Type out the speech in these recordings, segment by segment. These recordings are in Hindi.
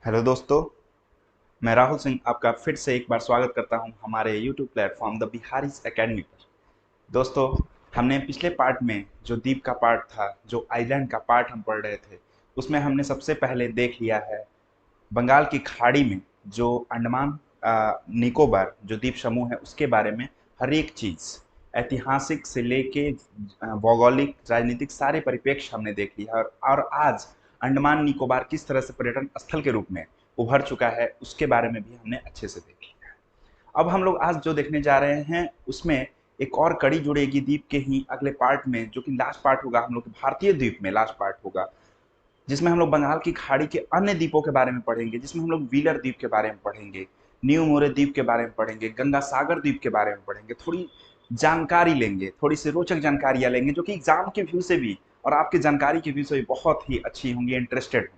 हेलो दोस्तों। मैं राहुल सिंह आपका फिर से एक बार स्वागत करता हूं हमारे YouTube platform the Bihari's academy पर। दोस्तों, हमने पिछले पार्ट में जो द्वीप का पार्ट था, जो आइलैंड का पार्ट हम पढ़ रहे थे, उसमें हमने सबसे पहले देख लिया है बंगाल की खाड़ी में जो अंडमान निकोबार जो द्वीप समूह है उसके बारे में हर एक चीज़, ऐतिहासिक से लेके भौगोलिक राजनीतिक सारे परिप्रेक्ष्य हमने देख लिया है। और आज अंडमान निकोबार किस तरह से पर्यटन स्थल के रूप में उभर चुका है उसके बारे में भी हमने अच्छे से देख लिया है। अब हम लोग आज जो देखने जा रहे हैं उसमें एक और कड़ी जुड़ेगी द्वीप के ही अगले पार्ट में, जो कि लास्ट पार्ट होगा हम लोग के भारतीय द्वीप में, लास्ट पार्ट होगा जिसमें हम लोग बंगाल की खाड़ी के अन्य द्वीपों के बारे में पढ़ेंगे, जिसमें हम लोग व्हीलर द्वीप के बारे में पढ़ेंगे, न्यू मोरे द्वीप के बारे में पढ़ेंगे, गंगा सागर द्वीप के बारे में पढ़ेंगे। थोड़ी जानकारी लेंगे, थोड़ी सी रोचक जानकारियां लेंगे जो कि एग्जाम के व्यू से भी और आपकी जानकारी के व्यू से भी बहुत ही अच्छी होंगी, इंटरेस्टेड।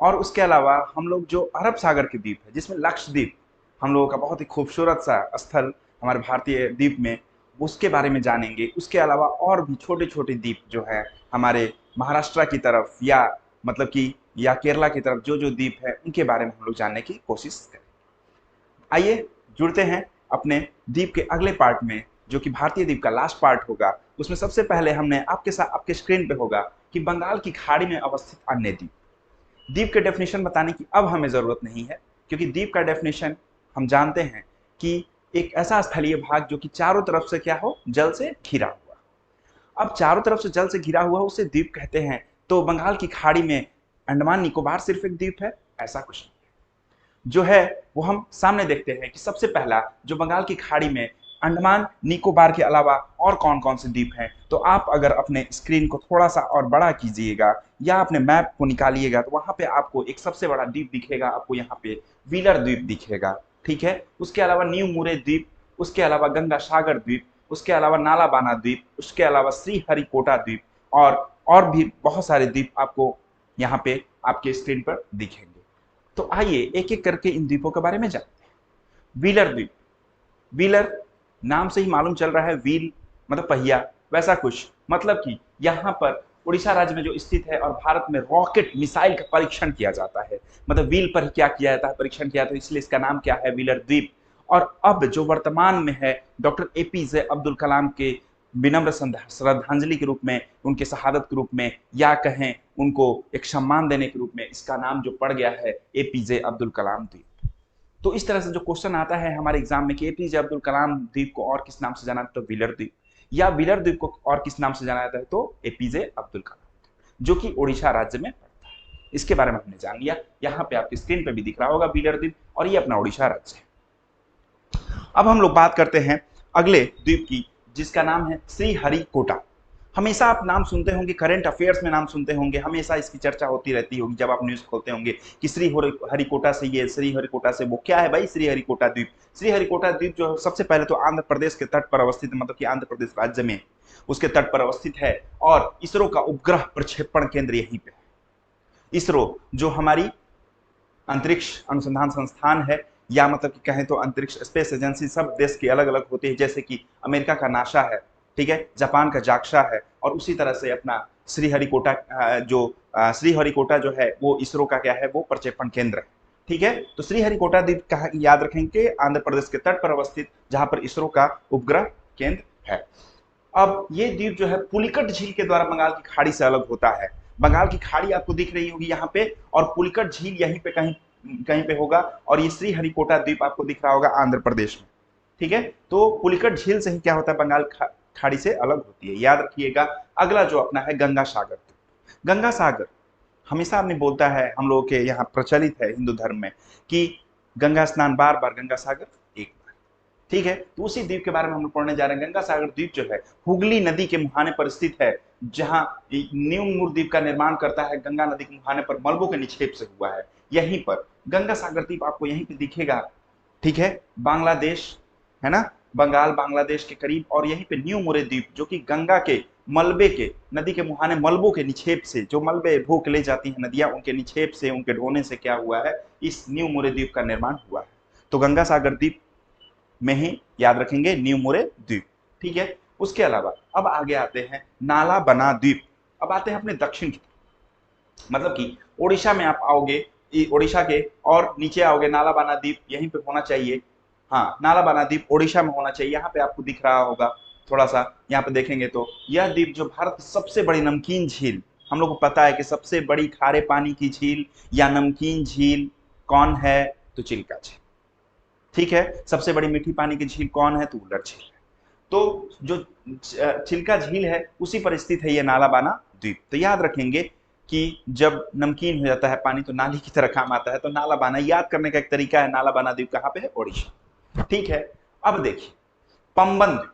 और उसके अलावा हम लोग जो अरब सागर के द्वीप है जिसमें लक्षद्वीप हम लोगों का बहुत ही खूबसूरत सा स्थल हमारे भारतीय द्वीप में, उसके बारे में जानेंगे। उसके अलावा और भी छोटे छोटे द्वीप जो है हमारे महाराष्ट्र की तरफ या मतलब कि या केरला की तरफ जो जो द्वीप है उनके बारे में हम लोग जानने की कोशिश करें। आइए जुड़ते हैं अपने द्वीप के अगले पार्ट में, जो कि भारतीय द्वीप का लास्ट पार्ट होगा। उसमें सबसे पहले हमने आपके साथ आपके स्क्रीन पे होगा कि बंगाल की खाड़ी में अवस्थित अन्य द्वीप। द्वीप के डेफिनेशन बताने की अब हमें जरूरत नहीं है, क्योंकि द्वीप का डेफिनेशन हम जानते हैं कि एक ऐसा स्थलीय भाग जो कि चारों तरफ से क्या हो, जल से घिरा हुआ। अब चारों तरफ से जल से घिरा हुआ उसे द्वीप कहते हैं। तो बंगाल की खाड़ी में अंडमान निकोबार सिर्फ एक द्वीप है? ऐसा कुछ नहीं जो है वो हम सामने देखते हैं कि सबसे पहला जो बंगाल की खाड़ी में अंडमान निकोबार के अलावा और कौन कौन से द्वीप हैं, तो आप अगर अपने स्क्रीन को थोड़ा सा और बड़ा कीजिएगा या अपने मैप को निकालिएगा तो वहां पे आपको एक सबसे बड़ा द्वीप दिखेगा। आपको यहाँ पे व्हीलर द्वीप दिखेगा, ठीक है। उसके अलावा न्यू मुरे द्वीप, उसके अलावा गंगा सागर द्वीप, उसके अलावा नालाबाना द्वीप, उसके अलावा श्रीहरिकोटा द्वीप और भी बहुत सारे द्वीप आपको यहाँ पे आपके स्क्रीन पर दिखेंगे। तो आइए एक एक करके इन द्वीपों के बारे में जानते हैं। व्हीलर द्वीप, व्हीलर नाम से ही मालूम चल रहा है, व्हील मतलब पहिया, वैसा कुछ मतलब कि यहाँ पर उड़ीसा राज्य में जो स्थित है और भारत में रॉकेट मिसाइल का परीक्षण किया जाता है, मतलब व्हील पर क्या किया जाता है, परीक्षण किया, तो इसलिए इसका नाम क्या है, व्हीलर द्वीप। और अब जो वर्तमान में है डॉक्टर एपीजे अब्दुल कलाम के विनम्र श्रद्धांजलि के रूप में, उनके शहादत के रूप में, या कहें उनको एक सम्मान देने के रूप में, इसका नाम जो पड़ गया है एपीजे अब्दुल कलाम द्वीप। तो इस तरह से जो क्वेश्चन आता है हमारे एग्जाम में कि एपीजे अब्दुल कलाम द्वीप को और किस नाम से जाना जाता है, तो व्हीलर द्वीप, या व्हीलर द्वीप को और किस नाम से जाना जाता है, तो एपीजे अब्दुल कलाम, जो कि उड़ीसा राज्य में पड़ता है। इसके बारे में हमने जान लिया। यहाँ पे आपकी स्क्रीन पे भी दिख रहा होगा व्हीलर द्वीप, और ये अपना उड़ीसा राज्य है। अब हम लोग बात करते हैं अगले द्वीप की, जिसका नाम है श्रीहरिकोटा। हमेशा आप नाम सुनते होंगे, करंट अफेयर्स में नाम सुनते होंगे, हमेशा इसकी चर्चा होती रहती होगी जब आप न्यूज खोलते होंगे कि श्री हरिकोटा से ये, श्री हरिकोटा से वो। क्या है भाई श्री हरिकोटा द्वीप? श्री हरिकोटा द्वीप जो है सबसे पहले तो आंध्र प्रदेश के तट पर अवस्थित है, मतलब कि आंध्र प्रदेश राज्य में उसके तट पर अवस्थित है। और इसरो का उपग्रह प्रक्षेपण केंद्र यहीं पे है। इसरो जो हमारी अंतरिक्ष अनुसंधान संस्थान है, या मतलब कि कहें तो अंतरिक्ष स्पेस एजेंसी सब देश की अलग अलग होती है, जैसे कि अमेरिका का नासा है, ठीक है, जापान का जाक्सा है, और उसी तरह से अपना श्रीहरिकोटा श्रीहरिकोटा जो है वो इसरो का क्या है, वो प्रक्षेपण केंद्र है, ठीक है। तो श्रीहरिकोटा द्वीप का याद रखेंगे आंध्र प्रदेश के तट पर अवस्थित, जहां पर इसरो का उपग्रह केंद्र है। अब ये द्वीप जो है पुलिकट झील के द्वारा बंगाल की खाड़ी से अलग होता है। बंगाल की खाड़ी आपको दिख रही होगी यहाँ पे, और पुलिकट झील यहीं पे कहीं कहीं पे होगा, और ये श्रीहरिकोटा द्वीप आपको दिख रहा होगा आंध्र प्रदेश में, ठीक है। तो पुलिकट झील से ही क्या होता है, बंगाल खाड़ी से अलग होती है, याद रखिएगा। अगला जो अपना है गंगा सागर। गंगा सागर हमेशा आदमी बोलता है, हम लोगों के यहाँ प्रचलित है हिंदू धर्म में कि गंगा स्नान बार बार, गंगा सागर एक बार, ठीक है। तो उसी द्वीप के बारे में हम लोग पढ़ने जा रहे हैं। गंगा सागर द्वीप जो है हुगली नदी के मुहाने पर स्थित है, जहां न्यू मुर द्वीप का निर्माण करता है गंगा नदी के मुहाने पर मलबों के निक्षेप से हुआ है। यहीं पर गंगा सागर द्वीप आपको यहीं पे दिखेगा, ठीक है। बांग्लादेश है ना, बंगाल बांग्लादेश के करीब, और यहीं पे न्यू मुरे द्वीप जो कि गंगा के मलबे के, नदी के मुहाने मलबों के निक्षेप से, जो मलबे भू के ले जाती हैं नदियां, उनके निक्षेप से, उनके ढोने से क्या हुआ है, इस न्यू मुरे द्वीप का निर्माण हुआ है। तो गंगा सागर द्वीप में ही याद रखेंगे न्यू मुरे द्वीप, ठीक है। उसके अलावा अब आगे आते हैं नाला बना द्वीप। अब आते हैं अपने दक्षिण की, मतलब कि ओडिशा में आप आओगे, उड़ीसा के, और नीचे आओगे नालाबाना द्वीप यहीं पे होना चाहिए। हाँ, नालाबाना द्वीप उड़ीसा में होना चाहिए। यहाँ पे आपको दिख रहा होगा थोड़ा सा, यहाँ पे देखेंगे तो यह द्वीप जो भारत की सबसे बड़ी नमकीन झील, हम लोग को पता है कि सबसे बड़ी खारे पानी की झील या नमकीन झील कौन है, तो चिल्का झील। ठीक है, सबसे बड़ी मीठी पानी की झील कौन है, तो उल्लर झील है। तो जो चिल्का झील है उसी पर स्थित है ये नालाबाना द्वीप। तो याद रखेंगे कि जब नमकीन हो जाता है पानी तो नाली की तरह काम आता है, तो नालाबाना याद करने का एक तरीका है, नालाबाना द्वीप कहाँ पे है, ओडिशा। ठीक है, अब देखिए पंबन द्वीप।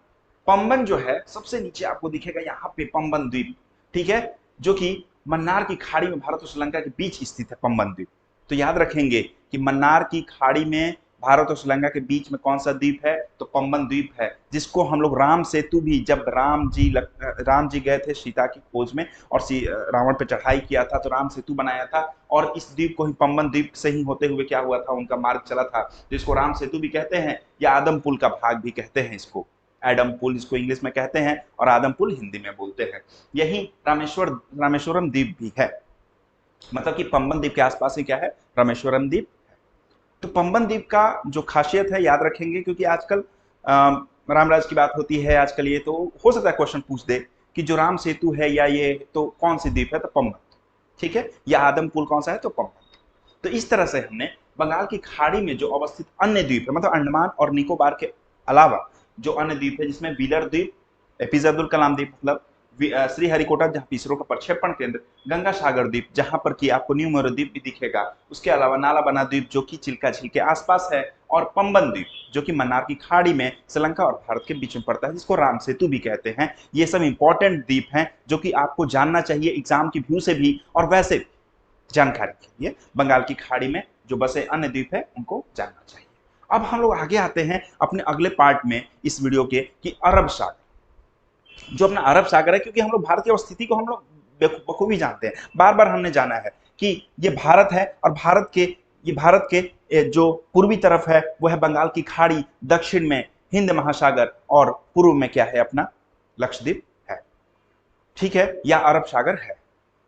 पंबन जो है सबसे नीचे आपको दिखेगा यहाँ पे पंबन द्वीप, ठीक है, जो कि मन्नार की खाड़ी में भारत और श्रीलंका के बीच स्थित है पंबन द्वीप। तो याद रखेंगे कि मन्नार की खाड़ी में भारत और श्रीलंका के बीच में कौन सा द्वीप है, तो पंबन द्वीप है, जिसको हम लोग राम सेतु भी, जब राम जी गए थे सीता की खोज में और रावण पे चढ़ाई किया था तो राम सेतु बनाया था, और इस द्वीप को ही पंबन द्वीप से ही होते हुए क्या हुआ था, उनका मार्ग चला था, जिसको राम सेतु भी कहते हैं या आदम पुल का भाग भी कहते हैं इसको। एडम पुल इसको इंग्लिश में कहते हैं और आदम पुल हिंदी में बोलते हैं। यही रामेश्वरम द्वीप भी है, मतलब कि पंबन द्वीप के आसपास ही क्या है, रामेश्वरम द्वीप। तो पंबन द्वीप का जो खासियत है याद रखेंगे, क्योंकि आजकल रामराज की बात होती है आजकल, ये तो हो सकता है क्वेश्चन पूछ दे कि जो राम सेतु है या ये तो कौन सी द्वीप है, तो पंबन, ठीक है, या आदम पुल कौन सा है, तो पंबन। तो इस तरह से हमने बंगाल की खाड़ी में जो अवस्थित अन्य द्वीप है, मतलब अंडमान और निकोबार के अलावा जो अन्य द्वीप है, जिसमें व्हीलर द्वीप, एपीजे अब्दुल कलाम द्वीप मतलब श्रीहरिकोटा जहाँ इसरो का प्रक्षेपण केंद्र, गंगा सागर द्वीप जहां पर कि आपको न्यू मोरो द्वीप भी दिखेगा, उसके अलावा नालाबना द्वीप जो कि चिल्का झील के आसपास है, और पंबन द्वीप जो कि मन्नार की खाड़ी में श्रीलंका और भारत के बीच में पड़ता है, जिसको राम सेतु भी कहते हैं। ये सब इंपॉर्टेंट द्वीप हैं जो कि आपको जानना चाहिए एग्जाम की व्यू से भी, और वैसे भी जानकारी के लिए बंगाल की खाड़ी में जो बसे अन्य द्वीप है उनको जानना चाहिए। अब हम लोग आगे आते हैं अपने अगले पार्ट में इस वीडियो के, कि अरब सागर, जो अपना अरब सागर है, क्योंकि हम लोग भारत की स्थिति को हम लोग बखूबी जानते हैं, बार बार हमने जाना है कि ये भारत है, और भारत के जो पूर्वी तरफ है वो है बंगाल की खाड़ी, दक्षिण में हिंद महासागर, और पूर्व में क्या है, अपना लक्षद्वीप है, ठीक है, या अरब सागर है।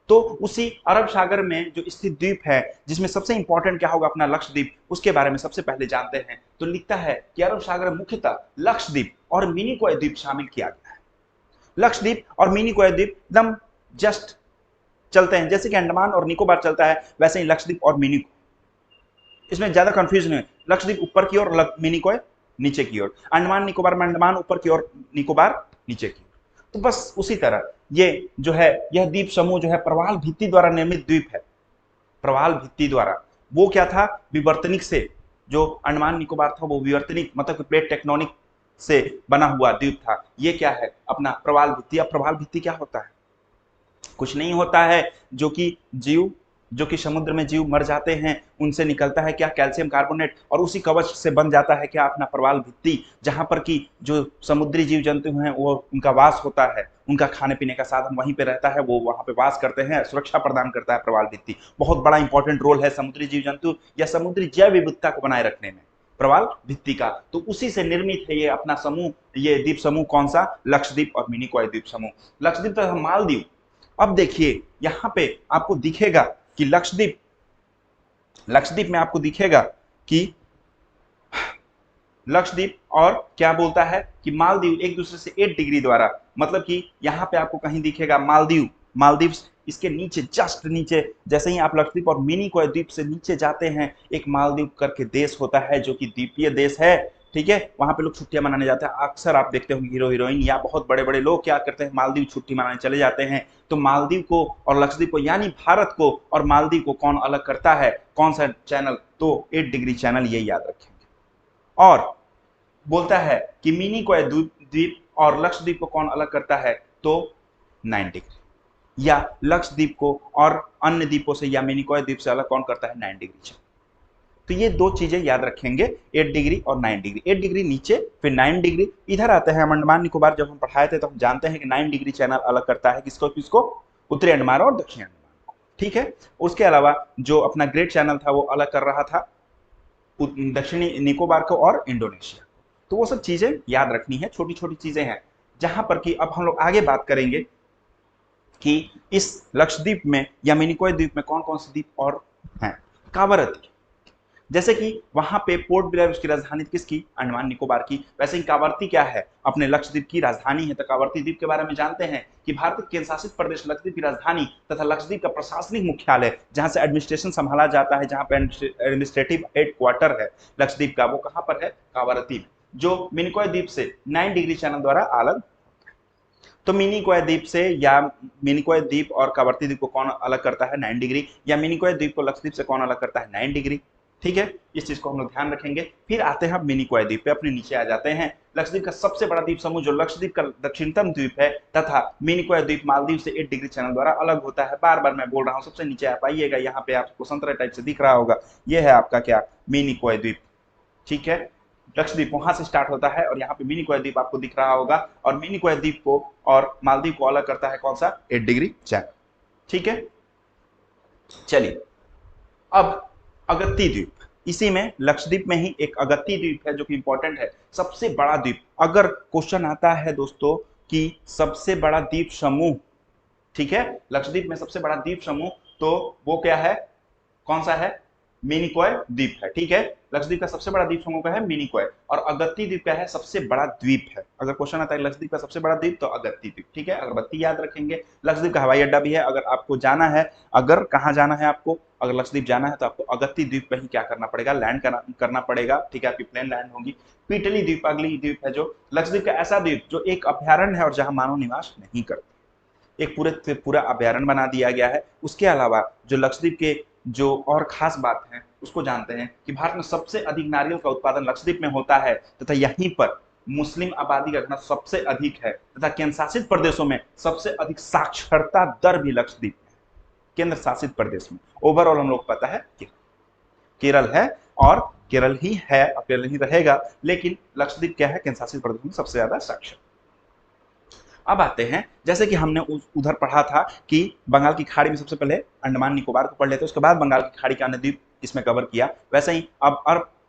तो उसी अरब सागर में जो स्थित द्वीप है, जिसमें सबसे इंपॉर्टेंट क्या होगा, अपना लक्षद्वीप, उसके बारे में सबसे पहले जानते हैं। तो लिखता है कि अरब सागर में मुख्यतः लक्षद्वीप और मिनिकॉय द्वीप शामिल किया गया है। लक्षद्वीप और मिनिकॉय द्वीप एकदम जस्ट चलते हैं, जैसे कि अंडमान और निकोबार चलता है वैसे ही लक्षद्वीप और मिनिकॉय, इसमें ज्यादा कंफ्यूजन है। लक्षद्वीप ऊपर की ओर, मिनिकॉय नीचे की ओर। अंडमान निकोबार में अंडमान ऊपर की ओर, निकोबार नीचे की ओर। तो बस उसी तरह ये जो है, यह द्वीप समूह जो है प्रवाल भित्ति द्वारा निर्मित द्वीप है। प्रवाल भित्ति द्वारा, वो क्या था, विवर्तनिक से, जो अंडमान निकोबार था वो विवर्तनिक मतलब प्लेट टेक्टोनिक से बना हुआ द्वीप था। ये क्या है, अपना प्रवाल भित्ति। अब प्रवाल भित्ति क्या होता है, कुछ नहीं होता है, जो कि समुद्र में जीव मर जाते हैं उनसे निकलता है क्या, कैल्शियम कार्बोनेट, और उसी कवच से बन जाता है क्या, अपना प्रवाल भित्ति, जहां पर कि जो समुद्री जीव जंतु हैं वो उनका वास होता है, उनका खाने पीने का साधन वहीं पे रहता है, वो वहां पे वास करते हैं, सुरक्षा प्रदान करता है प्रवाल भित्ति। बहुत बड़ा इंपॉर्टेंट रोल है समुद्री जीव जंतु या समुद्री जैव विविधता को बनाए रखने में प्रवाल भित्ति का। तो उसी से निर्मित है ये अपना समूह, ये द्वीप समूह कौन सा, लक्षद्वीप और मिनिकॉय द्वीप समूह। लक्षद्वीप तो मालदीव। अब देखिए यहां पे आपको दिखेगा कि लक्षद्वीप में आपको दिखेगा कि लक्षद्वीप और क्या बोलता है कि मालदीव एक दूसरे से 8 डिग्री द्वारा, मतलब कि यहां पे आपको कहीं दिखेगा मालदीव्स, इसके नीचे जस्ट नीचे, जैसे ही आप लक्षद्वीप और मिनिकॉय द्वीप से नीचे जाते हैं, एक मालदीव करके देश होता है जो कि द्वीपीय देश है, ठीक है। वहां पे लोग छुट्टियां मनाने जाते हैं, अक्सर आप देखते होंगे हीरो हीरोइन या बहुत बड़े बड़े लोग क्या करते हैं, मालदीव छुट्टी मनाने चले जाते हैं। तो मालदीव को और लक्षद्वीप को, यानी भारत को और मालदीव को कौन अलग करता है, कौन सा चैनल, तो 8 डिग्री चैनल, ये याद रखेंगे। और बोलता है कि मिनिकॉय द्वीप और लक्षद्वीप को कौन अलग करता है, तो 9 डिग्री, या लक्षद्वीप को और अन्य द्वीपों से या मिनिकॉय द्वीप से अलग कौन करता है, 9 डिग्री चैनल। तो ये दो चीजें याद रखेंगे, 8 डिग्री और 9 डिग्री। 8 डिग्री नीचे, फिर 9 डिग्री इधर आते हैं। अंडमान निकोबार जब हम पढ़ाए थे तो हम जानते हैं कि 9 डिग्री चैनल अलग करता है किसको, उत्तरी अंडमान और दक्षिणी अंडमान को, ठीक है। उसके अलावा जो अपना ग्रेट चैनल था वो अलग कर रहा था दक्षिणी निकोबार को और इंडोनेशिया। तो वो सब चीजें याद रखनी है, छोटी छोटी चीजें हैं, जहां पर कि अब हम लोग आगे बात करेंगे कि इस लक्षद्वीप में या मिनिकॉय द्वीप में कौन कौन से द्वीप और हैं। कावरती। जैसे कि वहां पे पोर्ट ब्लेयर उसकी राजधानी किसकी, अंडमान निकोबार की, वैसे ही कावरती क्या है, अपने लक्षद्वीप की राजधानी है। तो कावरती द्वीप के बारे में जानते हैं कि भारत के केंद्र शासित प्रदेश लक्षद्वीप की राजधानी तथा लक्षद्वीप का प्रशासनिक मुख्यालय जहां से एडमिनिस्ट्रेशन संभाला जाता है, जहां पे एडमिनिस्ट्रेटिव हेडक्वार्टर है लक्षद्वीप का, वो कहां पर है, कावरती में, जो मिनिकॉय द्वीप से 9 डिग्री चैनल द्वारा अलग। तो मिनिकॉय द्वीप से, या मिनिकॉय द्वीप और कावरती द्वीप को कौन अलग करता है, 9 डिग्री, या मिनिकॉय द्वीप को लक्षद्वीप से कौन अलग करता है, 9 डिग्री। ठीक है, इस चीज को हम लोग ध्यान रखेंगे। फिर आते हैं मिनिकॉय द्वीप पे, अपने नीचे आ जाते हैं। लक्षद्वीप का सबसे बड़ा द्वीप समूह जो लक्षद्वीप का दक्षिणतम द्वीप है, तथा मिनिकॉय द्वीप मालदीव से 8 डिग्री चैनल द्वारा अलग होता है। बार बार मैं बोल रहा हूँ, सबसे नीचे आप आइएगा, यहाँ पे आपको संतरा टाइप से दिख रहा होगा, ये है आपका क्या, मिनिकॉय द्वीप। ठीक है, लक्षद्वीप वहां से स्टार्ट होता है और यहाँ पे मिनिकॉय द्वीप आपको दिख रहा होगा, और मिनिकॉय द्वीप को और मालदीव को अलग करता है कौन सा, 8 डिग्री चैनल। ठीक है, चलिए अब अगत्ती द्वीप, इसी में लक्षद्वीप में ही एक अगत्ती द्वीप है जो कि इंपॉर्टेंट है, सबसे बड़ा द्वीप। अगर क्वेश्चन आता है दोस्तों कि सबसे बड़ा द्वीप समूह, ठीक है, लक्षद्वीप में सबसे बड़ा द्वीप समूह, तो वो क्या है, कौन सा है, मिनिकॉय द्वीप है। ठीक है, लक्षद्वीप का सबसे बड़ा द्वीप समूह का है मिनिकॉय, और अगत्ती द्वीप का है सबसे बड़ा द्वीप है। अगर क्वेश्चन आता है लक्षद्वीप का सबसे बड़ा द्वीप, तो अगत्ती द्वीप। ठीक है, अगरबत्ती याद रखेंगे। लक्षद्वीप का हवाई अड्डा भी है, अगर आपको जाना है, अगर कहाँ जाना है आपको, अगर लक्षद्वीप जाना है तो आपको अगत्ती द्वीप पे ही क्या करना पड़ेगा, लैंड करना पड़ेगा। ठीक है, आपकी प्लेन लैंड होगी। पीटली द्वीप अगली द्वीप है, जो लक्षद्वीप का ऐसा द्वीप जो एक अभ्यारण्य है और जहां मानव निवास नहीं करते, एक पूरा अभ्यारण्य बना दिया गया है। उसके अलावा जो लक्षद्वीप के जो और खास बात है उसको जानते हैं कि भारत में सबसे अधिक नारियल का उत्पादन लक्षद्वीप में होता है, तथा यहीं पर मुस्लिम आबादी का घनत्व सबसे अधिक है, तथा केंद्र शासित प्रदेशों में सबसे अधिक साक्षरता दर भी लक्षद्वीप में, केंद्र शासित प्रदेश में। ओवरऑल हम लोग पता है केरल है, और केरल ही है और केरल ही रहेगा, लेकिन लक्षद्वीप क्या है, केंद्र शासित प्रदेश में सबसे ज्यादा साक्षर। अब आते हैं, जैसे कि हमने उधर पढ़ा था कि बंगाल की खाड़ी में सबसे पहले अंडमान निकोबार को पढ़ लेते, उसके बाद बंगाल की खाड़ी का अन्य द्वीप इसमें कवर किया। वैसे ही अब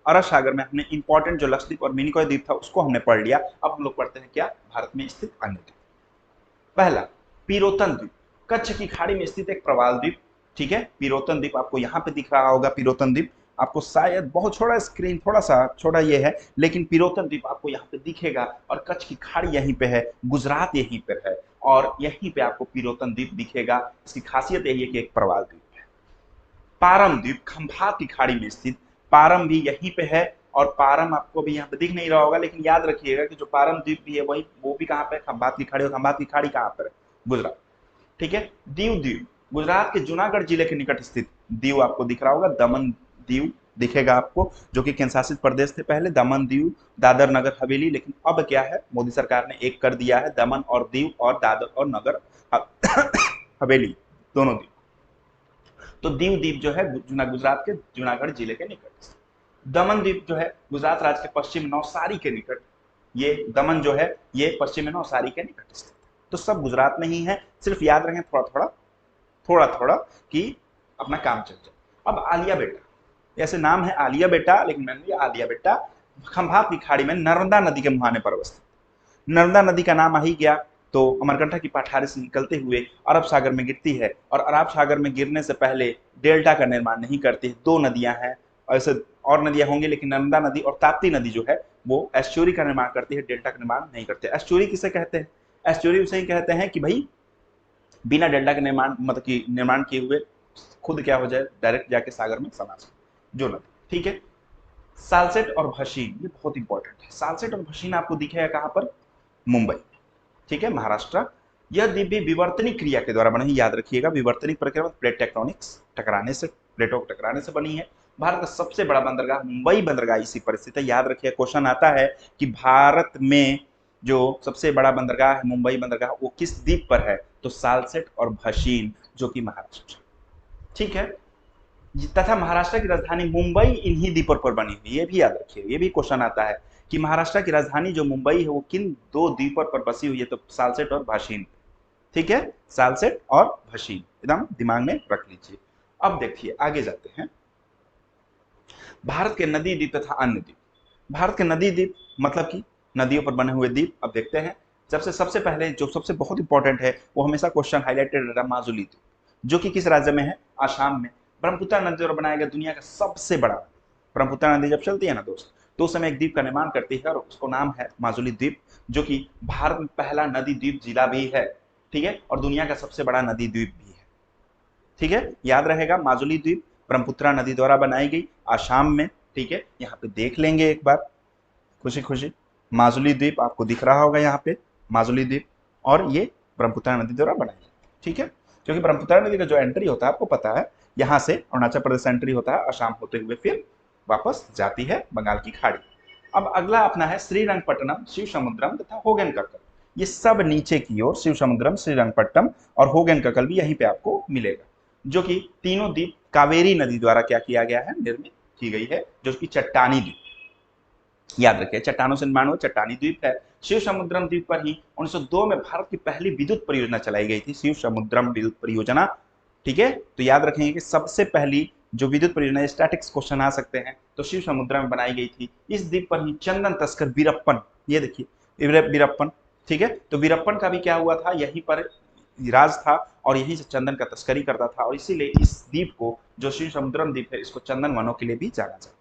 अरब सागर में हमने इंपॉर्टेंट जो लक्षद्वीप और मिनिकॉय द्वीप था उसको हमने पढ़ लिया। अब हम लोग पढ़ते हैं क्या, भारत में स्थित अन्य द्वीप। पहला पिरोतन द्वीप, कच्छ की खाड़ी में स्थित एक प्रवाल द्वीप। ठीक है, पिरोतन द्वीप आपको यहाँ पे दिख रहा होगा, पिरोतन द्वीप आपको शायद बहुत छोटा स्क्रीन, थोड़ा सा छोटा ये है, लेकिन पिरोतन द्वीप आपको यहाँ पे दिखेगा, और कच्छ की खाड़ी यहीं पे है, गुजरात यहीं पर है, और यहीं पे आपको पिरोतन द्वीप दिखेगा। इसकी खासियत यही है कि एक प्रवाल द्वीप है। पारम द्वीप खंभात की खाड़ी में स्थित, पारम भी यहीं पे है, और पारम आपको भी यहाँ पे दिख नहीं रहा होगा, लेकिन याद रखिएगा कि जो पारम द्वीप भी है वही, वो भी कहाँ पे, खंभात की खाड़ी, और खंभात की खाड़ी कहाँ पर है, गुजरात। ठीक है, दीव द्वीप गुजरात के जूनागढ़ जिले के निकट स्थित दीव आपको दिख रहा होगा, दमन दीव दिखेगा आपको, जो कि केंद्र शासित प्रदेश थे पहले, दमन दीव दादर नगर हवेली, लेकिन अब क्या है, मोदी सरकार ने एक कर दिया है, दमन और दीव और दादर और नगर हवेली दोनों द्वीप। तो दीव द्वीप जो है गुजरात के जूनागढ़ जिले के निकट, दमन द्वीप जो है गुजरात राज्य के पश्चिम नवसारी के निकट, ये दमन जो है ये पश्चिम नवसारी के निकट स्थित। तो सब गुजरात में ही है, सिर्फ याद रखें थोड़ा थोड़ा कि अपना काम चल जाए। अब आलिया बेटा, ऐसे नाम है आलिया बेटा, लेकिन मैंने लिया आलिया बेटा, खंभात की खाड़ी में नर्मदा नदी के मुहाने पर अवस्थित। नर्मदा नदी का नाम आ ही गया तो अमरकंटक की पठारे से निकलते हुए अरब सागर में गिरती है, और अरब सागर में गिरने से पहले डेल्टा का निर्माण नहीं करती है। दो नदियां हैं, ऐसे और नदियां होंगी, लेकिन नर्मदा नदी और ताप्ती नदी जो है वो एस्चुरी का निर्माण करती है, डेल्टा का निर्माण नहीं करते। एस्चुरी किसे कहते हैं, एस्चुरी उसे ही कहते हैं कि भाई बिना डेल्टा के निर्माण, मतलब कि निर्माण किए हुए खुद क्या हो जाए, डायरेक्ट जाके सागर में समा जाए जो नदी। ठीक है, सालसेट और भशीन, ये बहुत इंपॉर्टेंट है। सालसेट और भशीन आपको दिखेगा कहां पर, मुंबई। ठीक है, महाराष्ट्र। यह द्वीप भी विवर्तनिक क्रिया के द्वारा बनी, याद रखिएगा, विवर्तनिक प्रक्रिया प्लेट टेक्टोनिक्स, टकराने से, प्लेटों के टकराने से बनी है। भारत का सबसे बड़ा बंदरगाह मुंबई बंदरगाह इसी पर स्थित है। याद रखिए, क्वेश्चन आता है कि भारत में जो सबसे बड़ा बंदरगाह है मुंबई बंदरगाह, वो किस द्वीप पर है, तो सालसेट और भशीन, जो कि महाराष्ट्र। ठीक है, तथा महाराष्ट्र की राजधानी मुंबई इन्हीं द्वीपों पर बनी हुई, ये भी याद रखिए, ये भी क्वेश्चन आता है कि महाराष्ट्र की राजधानी जो मुंबई है वो किन दो द्वीपों पर बसी हुई है, तो सालसेट और भशीन। ठीक है, सालसेट और भशीन एकदम दिमाग में रख लीजिए। अब देखिए आगे जाते हैं, भारत के नदी द्वीप तथा अन्य द्वीप। भारत के नदी द्वीप मतलब कि नदियों पर बने हुए द्वीप। अब देखते हैं, सबसे पहले जो सबसे बहुत इंपॉर्टेंट है, वो हमेशा क्वेश्चन हाईलाइटेड रहता है, माजुली द्वीप, जो कि किस राज्य में है, आसाम में। ब्रह्मपुत्र नदी द्वारा बनाया गया दुनिया का सबसे बड़ा, ब्रह्मपुत्र नदी जब चलती है ना दोस्त, तो उस समय एक द्वीप का निर्माण करती है और उसको नाम है माजुली द्वीप, जो कि भारत में पहला नदी द्वीप जिला भी है, ठीक है, और दुनिया का सबसे बड़ा नदी द्वीप भी है। ठीक है, याद रहेगा माजुली द्वीप ब्रह्मपुत्र नदी द्वारा बनाई गई आसाम में। ठीक है, यहाँ पे देख लेंगे एक बार खुशी खुशी, माजुली द्वीप आपको दिख रहा होगा यहाँ पे, माजुली द्वीप, और ये ब्रह्मपुत्र नदी द्वारा बनाई गई। ठीक है, क्योंकि ब्रह्मपुत्र नदी का जो एंट्री होता है आपको पता है, यहाँ से अरुणाचल प्रदेश एंट्री होता है, असम होते हुए फिर वापस जाती है बंगाल की खाड़ी। अब अगला अपना है श्रीरंगपट्टनम, शिव समुद्रम तथा होगन ककल। ये सब नीचे की ओर शिव समुद्रम, श्रीरंगपट्टनम और होगन ककल भी यहीं पे आपको मिलेगा, जो कि तीनों द्वीप कावेरी नदी द्वारा क्या किया गया है, निर्मित की गई है, जो कि चट्टानी द्वीप, याद रखिए चट्टानों से निर्माण हुआ चट्टानी द्वीप है। शिव समुद्रम द्वीप पर ही 1902 में भारत की पहली विद्युत परियोजना चलाई गई थी, शिव समुद्रम विद्युत परियोजना। ठीक है, तो याद रखेंगे कि सबसे पहली जो विद्युत परियोजना, स्टैटिक्स क्वेश्चन आ सकते हैं, तो शिव समुद्र में बनाई गई थी। इस द्वीप पर ही चंदन तस्कर वीरप्पन, ये देखिए वीरप्पन, ठीक है, तो वीरप्पन का भी क्या हुआ था, यहीं पर राज था और यहीं से चंदन का तस्करी करता था, और इसीलिए इस द्वीप को जो शिव समुद्रम द्वीप है, इसको चंदन वनों के लिए भी जाना जाता है।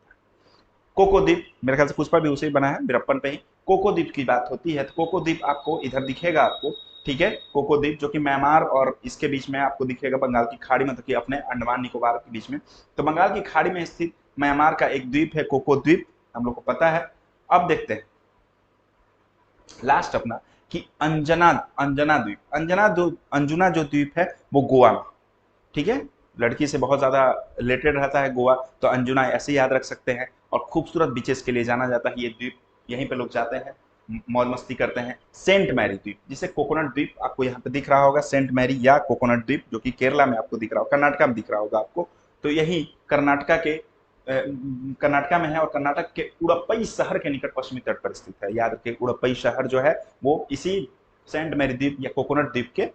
कोको द्वीप, मेरे ख्याल से पुष्पा भी उसे बना है वीरप्पन पे ही। कोको द्वीप की बात होती है तो कोको द्वीप आपको इधर दिखेगा आपको, ठीक है, कोको द्वीप जो कि म्यांमार और इसके बीच में आपको दिखेगा बंगाल की खाड़ी, मतलब कि अपने अंडमान निकोबार के बीच में। तो बंगाल की खाड़ी में स्थित म्यांमार का एक द्वीप है कोको द्वीप, हम लोग को पता है। अब देखते हैं लास्ट अपना कि अंजना अंजना द्वीप, अंजुना जो द्वीप है वो गोवा में, ठीक है, लड़की से बहुत ज्यादा रिलेटेड रहता है गोवा, तो अंजुना ऐसे याद रख सकते हैं। और खूबसूरत बीचेस के लिए जाना जाता है ये द्वीप, यहीं पे लोग जाते हैं, मौज मस्ती करते हैं। सेंट मैरी द्वीप, जिसे कोकोनट द्वीप आपको यहाँ पे दिख रहा होगा, सेंट मैरी या कोकोनट द्वीप, जो कि केरला में आपको दिख रहा होगा, कर्नाटका में दिख रहा होगा आपको, तो यही कर्नाटका में है और कर्नाटक के उड़प्पई शहर के निकट पश्चिमी तट पर स्थित है। याद रखिए उड़प्पई शहर जो है वो इसी सेंट मैरी द्वीप या कोकोनट द्वीप के।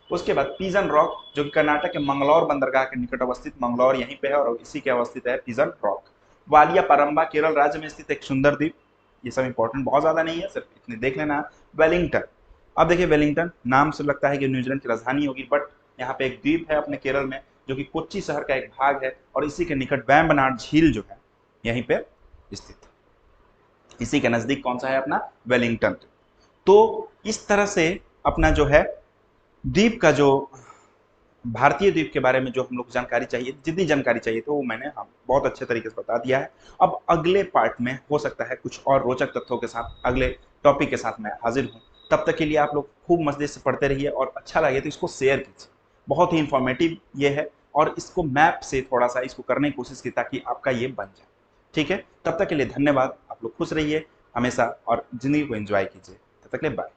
उसके बाद पिजन रॉक, जो कि कर्नाटक के मंगलौर बंदरगाह के निकट अवस्थित, मंगलौर यहीं पे है और इसी के अवस्थित है पिजन रॉक। वालिया परम्बा, केरल राज्य में स्थित एक सुंदर द्वीप, ये सब इंपॉर्टेंट बहुत ज्यादा नहीं है, सिर्फ इतने देख लेना। वेलिंगटन, अब देखिए वेलिंगटन नाम से लगता है कि न्यूजीलैंड की राजधानी होगी, बट यहाँ पे एक द्वीप है अपने केरल में, जो कि कोच्चि शहर का एक भाग है और इसी के निकट वेम्बनाड झील जो है यहीं पे स्थित, इसी के नजदीक कौन सा है अपना वेलिंगटन। तो इस तरह से अपना जो है द्वीप का, जो भारतीय द्वीप के बारे में जो हम लोग जानकारी चाहिए, जितनी जानकारी चाहिए तो वो मैंने बहुत अच्छे तरीके से बता दिया है। अब अगले पार्ट में हो सकता है कुछ और रोचक तथ्यों के साथ अगले टॉपिक के साथ मैं हाजिर हूँ। तब तक के लिए आप लोग खूब मजे से पढ़ते रहिए और अच्छा लगे तो इसको शेयर कीजिए, बहुत ही इंफॉर्मेटिव ये है, और इसको मैप से थोड़ा सा इसको करने की कोशिश की ताकि आपका ये बन जाए। ठीक है, तब तक के लिए धन्यवाद, आप लोग खुश रहिए हमेशा और जिंदगी को एंजॉय कीजिए। तब तक के लिए बाय।